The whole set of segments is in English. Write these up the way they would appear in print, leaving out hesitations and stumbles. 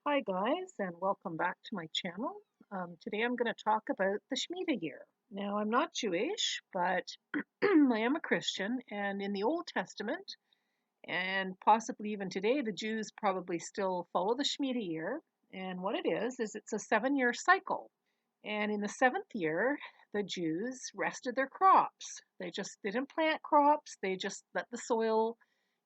Hi guys, and welcome back to my channel. Today I'm going to talk about the Shemitah year. Now I'm not Jewish, but I am a Christian, and in the Old Testament, and possibly even today, the Jews probably still follow the Shemitah year. And what it is it's a 7-year cycle. And in the 7th year, the Jews rested their crops. They just didn't plant crops, they just let the soil,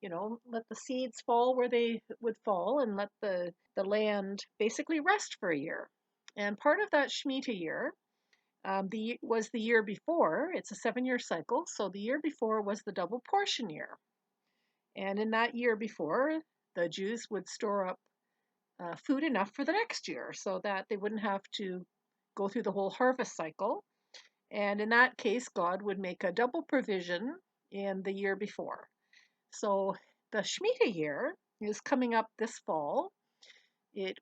let the seeds fall where they would fall and let the land basically rest for a year. And part of that Shemitah year was the year before. It's a 7-year cycle, so the year before was the double portion year. And in that year before, the Jews would store up food enough for the next year so that they wouldn't have to go through the whole harvest cycle. And in that case, God would make a double provision in the year before. So the Shemitah year is coming up this fall. It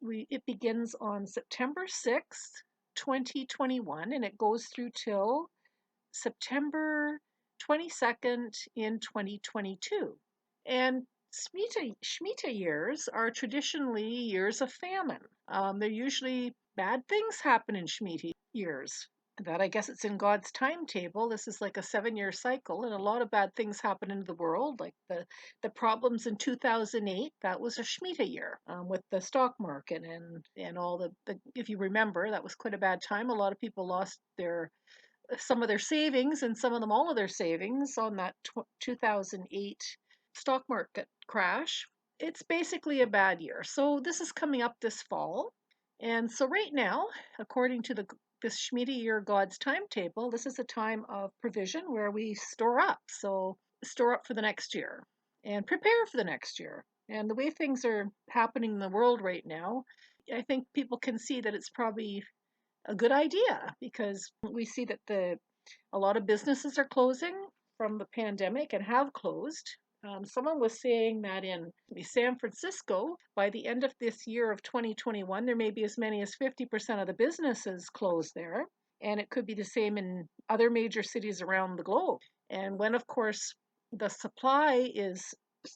begins on September 6th, 2021, and it goes through till September 22nd in 2022. And Shemitah years are traditionally years of famine. They're usually bad things happen in Shemitah years. That I guess it's in God's timetable. This is like a 7-year cycle, and a lot of bad things happen in the world, like the problems in 2008. That was a Shemitah year with the stock market and all the. If you remember, that was quite a bad time. A lot of people lost some of their savings and some of them all of their savings on that 2008 stock market crash. It's basically a bad year. So this is coming up this fall. And so right now, according to this Shemitah year God's timetable, this is a time of provision where we store up. So store up for the next year and prepare for the next year. And the way things are happening in the world right now, I think people can see that it's probably a good idea because we see that a lot of businesses are closing from the pandemic and have closed. Someone was saying that in San Francisco, by the end of this year of 2021, there may be as many as 50% of the businesses closed there. And it could be the same in other major cities around the globe. And when, of course, the supply is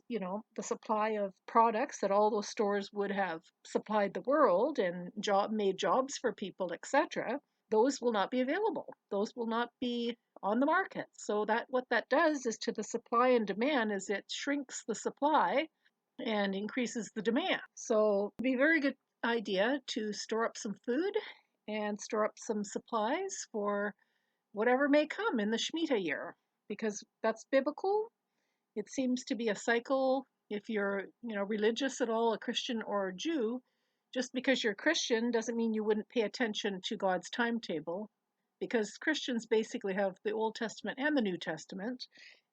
the supply of products that all those stores would have supplied the world and made jobs for people, etc., those will not be available. Those will not be on the market. So that what that does is to the supply and demand is it shrinks the supply and increases the demand. So it'd be a very good idea to store up some food and store up some supplies for whatever may come in the Shemitah year, because that's biblical. It seems to be a cycle. If you're, religious at all, a Christian or a Jew, just because you're a Christian doesn't mean you wouldn't pay attention to God's timetable, because Christians basically have the Old Testament and the New Testament,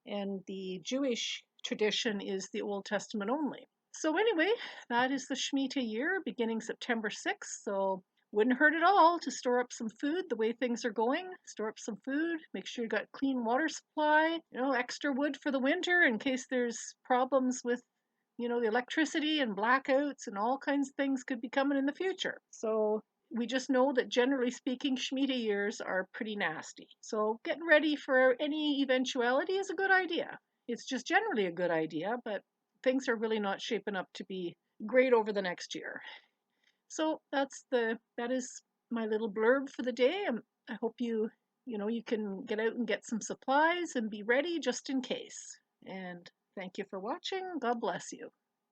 and the Jewish tradition is the Old Testament only. So anyway, that is the Shemitah year beginning September 6th. So wouldn't hurt at all to store up some food the way things are going. Store up some food, make sure you got clean water supply, extra wood for the winter in case there's problems with, the electricity and blackouts and all kinds of things could be coming in the future. So we just know that generally speaking, Shemitah years are pretty nasty. So getting ready for any eventuality is a good idea. It's just generally a good idea, but things are really not shaping up to be great over the next year. So that is my little blurb for the day. I hope you can get out and get some supplies and be ready just in case. And thank you for watching. God bless you.